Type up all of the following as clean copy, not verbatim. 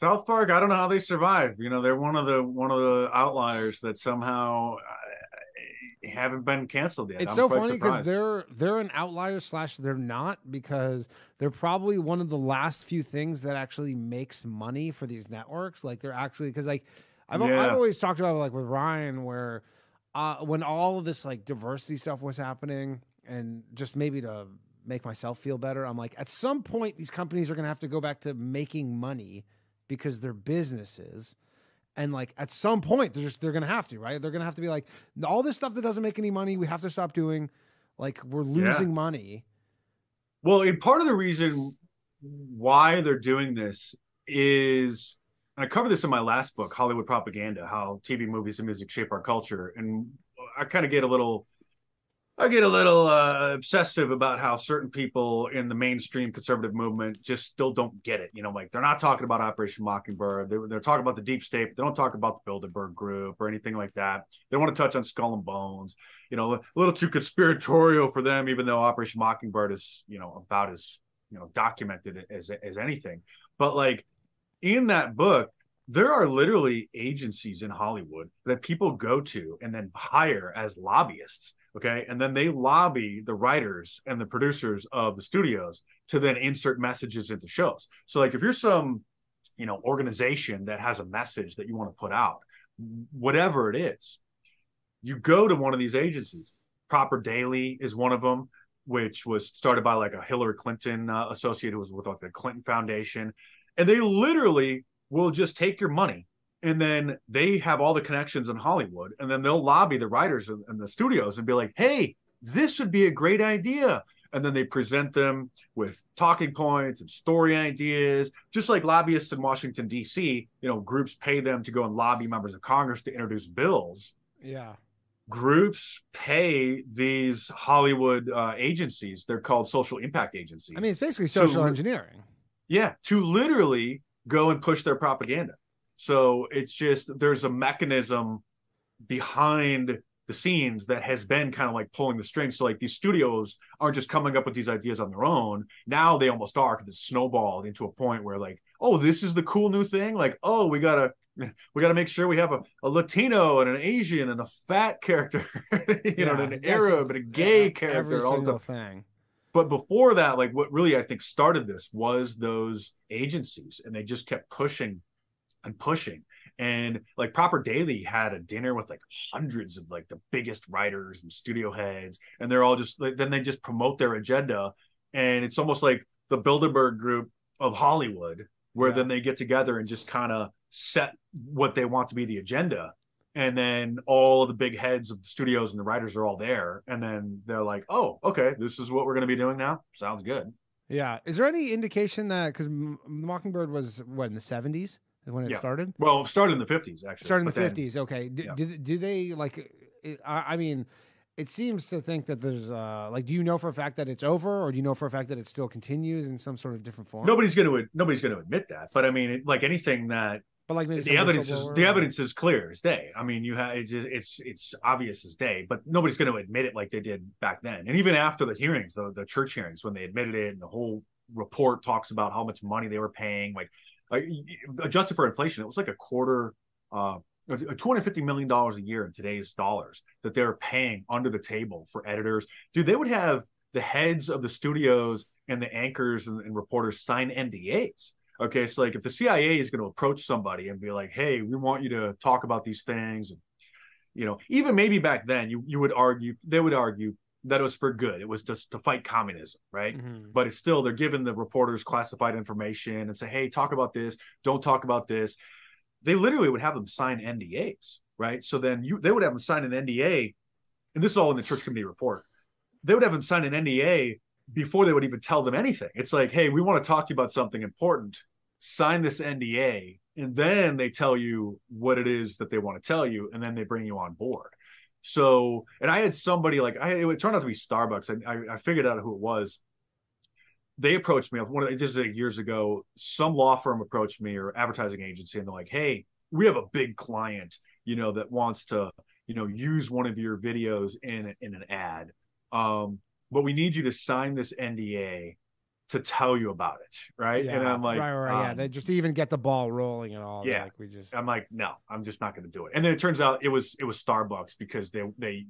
South Park, I don't know how they survive. You know, they're one of the outliers that somehow haven't been canceled yet. It's I'm so quite funny because surprised. they're an outlier slash they're not, because they're probably one of the last few things that actually makes money for these networks. Like they're actually, because like I've Yeah, always talked about, like with Ryan, where when all of this like diversity stuff was happening, and just maybe to make myself feel better, I'm like, at some point these companies are gonna have to go back to making money because they're businesses. And like at some point, they're gonna have to, right? They're gonna have to be like, all this stuff that doesn't make any money, we have to stop doing. Like we're yeah. losing money. Well, and part of the reason why they're doing this is, and I covered this in my last book, Hollywood Propaganda, how TV, movies, and music shape our culture. And I kind of get a little obsessive about how certain people in the mainstream conservative movement just still don't get it. You know, like they're not talking about Operation Mockingbird. They're talking about the deep state. But they don't talk about the Bilderberg Group or anything like that. They want to touch on Skull and Bones. You know, a little too conspiratorial for them, even though Operation Mockingbird is, about as, documented as anything. But like in that book, there are literally agencies in Hollywood that people go to and then hire as lobbyists. Okay. And then they lobby the writers and the producers of the studios to then insert messages into shows. So, like, if you're some, organization that has a message that you want to put out, whatever it is, you go to one of these agencies. Proper Daily is one of them, which was started by like a Hillary Clinton associate who was with like the Clinton Foundation. And they literally will just take your money, and then they have all the connections in Hollywood, and then they'll lobby the writers and the studios and be like, hey, this would be a great idea. And then they present them with talking points and story ideas, just like lobbyists in Washington, D.C. Groups pay them to go and lobby members of Congress to introduce bills. Yeah. Groups pay these Hollywood agencies, they're called social impact I mean, agencies, it's basically social to, engineering. yeah, to literally go and push their propaganda. So it's just, there's a mechanism behind the scenes that has been kind of like pulling the strings. So like these studios aren't just coming up with these ideas on their own. Now they almost are, because it's snowballed into a point where like, oh, this is the cool new thing. Like, oh, we gotta make sure we have a Latino and an Asian and a fat character, and Yeah, an that's just Arab and a gay character every and all this single stuff. thing. But before that, like what really I think started this was those agencies, and they just kept pushing and pushing. And like Proper Daily had a dinner with like hundreds of like the biggest writers and studio heads, and they're all just like, then they just promote their agenda, and it's almost like the Bilderberg Group of Hollywood, where Yeah. then they get together and just kind of set what they want to be the agenda. And then all of the big heads of the studios and the writers are all there, and then they're like, "Oh, okay, this is what we're going to be doing now. Sounds good." Yeah. Is there any indication that, because Mockingbird was what, in the 70s when it Yeah. started? Well, it started in the 50s actually, Started in the but then 50s. Okay. yeah. Do they like, I mean, it seems to think that there's like, do you know for a fact that it's over, or do you know for a fact that it still continues in some sort of different form? Nobody's going to admit that, but I mean, like anything that But like maybe the some evidence is whistleblower the or... evidence is clear as day. I mean, you have it's obvious as day, but nobody's going to admit it like they did back then. And even after the hearings, the church hearings, when they admitted it, and the whole report talks about how much money they were paying, like adjusted for inflation, it was like a quarter, $250 million a year in today's dollars that they're paying under the table for editors. Dude, they would have the heads of the studios and the anchors and reporters sign NDAs. Okay, so like if the CIA is going to approach somebody and be like, "Hey, we want you to talk about these things," and even maybe back then, they would argue that it was for good. It was just to fight communism, right? Mhm. But it's still, they're giving the reporters classified information and say, "Hey, talk about this. Don't talk about this." They literally would have them sign NDAs, right? So then they would have them sign an NDA, and this is all in the church committee report. They would have them sign an NDA before they would even tell them anything. It's like, hey, we want to talk to you about something important. Sign this NDA. And then they tell you what it is that they want to tell you. And then they bring you on board. So, and I had somebody like, it turned out to be Starbucks. I figured out who it was. They approached me. This is like years ago. Some law firm approached me, or advertising agency, and they're like, hey, we have a big client, that wants to, use one of your videos in an ad. But we need you to sign this NDA to tell you about it, right? And Yeah, I'm like, right. Yeah, they just even get the ball rolling and all. yeah. Like we just. I'm like, no, I'm just not going to do it. And then it turns out it was Starbucks because they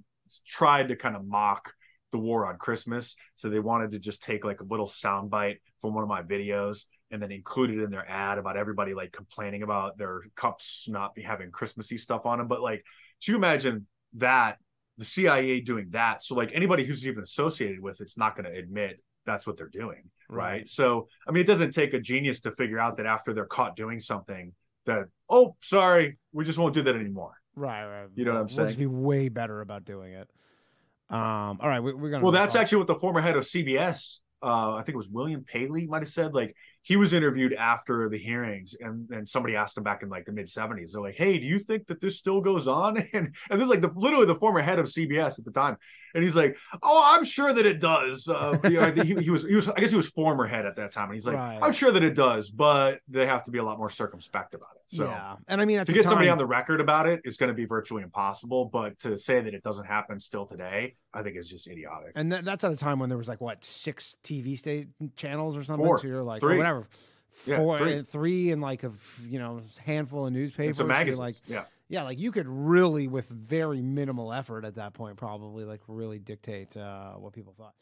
tried to kind of mock the war on Christmas. So they wanted to just take like a little soundbite from one of my videos and then include it in their ad about everybody like complaining about their cups not be having Christmassy stuff on them. But like, do you imagine that the CIA doing that? So like anybody who's even associated with it's not going to admit that's what they're doing, right? So I mean, it doesn't take a genius to figure out that after they're caught doing something that, oh, sorry, we just won't do that anymore. Right. You know what I'm We'll saying? just be way better about doing it. All right, we're gonna. Well, that's actually what the former head of CBS, I think it was William Paley, might have said. Like he was interviewed after the hearings, and somebody asked him back in like the mid-70s. They're like, "Hey, do you think that this still goes on?" And this is like literally the former head of CBS at the time, and he's like, "Oh, I'm sure that it does." He was I guess he was former head at that time, and he's like, Right. "I'm sure that it does, but they have to be a lot more circumspect about it." So yeah, and I mean, to get somebody on the record about it is going to be virtually impossible. But to say that it doesn't happen still today, I think is just idiotic. And that's at a time when there was like what 6 TV state channels or something. 4, so you're like 3. or whatever, Yeah, 4, 3, and like a handful of newspapers. Some So you're magazines. like, yeah, like you could really with very minimal effort at that point probably like really dictate what people thought.